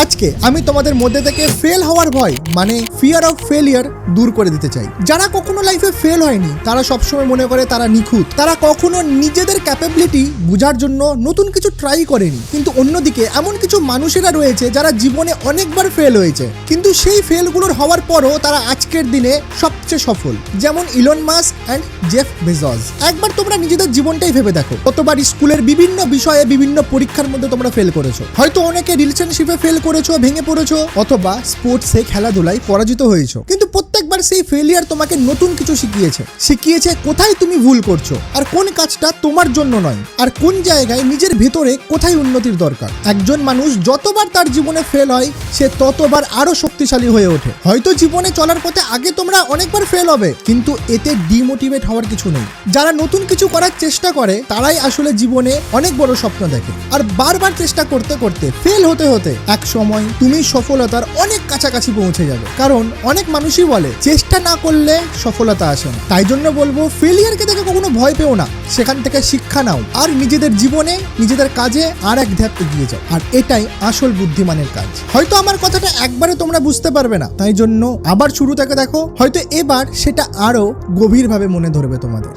আজকে আমি তোমাদের মধ্যে থেকে ফেল হওয়ার ভয় মানে ফিয়ার অফ ফেলিয়ার দূর করে দিতে চাই। যারা কখনো লাইফে ফেল হয়নি তারা সবসময় মনে করে তারা নিখুঁত, তারা কখনো নিজেদের ক্যাপাবিলিটি বোঝার জন্য নতুন কিছু ট্রাই করেনি। কিন্তু অন্যদিকে এমন কিছু মানুষেরা রয়েছে যারা জীবনে অনেকবার ফেল হয়েছে, কিন্তু সেই ফেলগুলোর হওয়ার পরও তারা আজকের দিনে সবচেয়ে সফল, যেমন Elon Musk and Jeff Bezos. একবার তোমরা নিজেদের জীবনটাই ভেবে দেখো, কতবার স্কুলের বিভিন্ন বিষয়ে বিভিন্ন পরীক্ষার মধ্যে তোমরা ফেল করেছো। হয়তো অনেকে রিলেশনশিপে ফেল করেছো, ভেঙে পড়েছো, অথবা স্পোর্টসে খেলাধুলায় পরাজিত হয়েছো। কিন্তু প্রত্যেকবার সেই ফেলিয়ার তোমাকে নতুন কিছু শিখিয়েছে কোথায় তুমি ভুল করছো, আর কোন কাজটা তোমার জন্য নয়, আর কোন জায়গায় নিজের ভেতরে কোথায় উন্নতির দরকার। একজন মানুষ যতবার তার জীবনে ফেল হয় সে ততবার আরো শক্তিশালী হয়ে ওঠে। হয়তো জীবনে চলার পথে আগে তোমরা অনেকবার ফেল হবে, কিন্তু এতে ডিমোটিভেট হওয়ার কিছু নেই। যারা নতুন কিছু করার চেষ্টা করে তারাই আসলে জীবনে অনেক বড় স্বপ্ন দেখে, আর বারবার চেষ্টা করতে করতে ফেল হতে হতে এক সময় তুমি সফলতার অনেক কাছাকাছি পৌঁছে যাবে। কারণ অনেক মানুষই বলে চেষ্টা না করলে সফলতা আসে না। তাই জন্য বলবো, ফেলিয়ারকে দেখে কখনো ভয় পেও না, সেখান থেকে শিক্ষা নাও আর নিজেদের জীবনে নিজেদের কাজে আর এক ধাপ এগিয়ে যাও। আর এটাই আসল বুদ্ধিমানের কাজ। হয়তো আমার কথাটা একবারে তোমরা বুঝতে পারবে না, তাই জন্য আবার শুরু থেকে দেখো, হয়তো এবার সেটা আরো গভীরভাবে মনে ধরবে তোমাদের।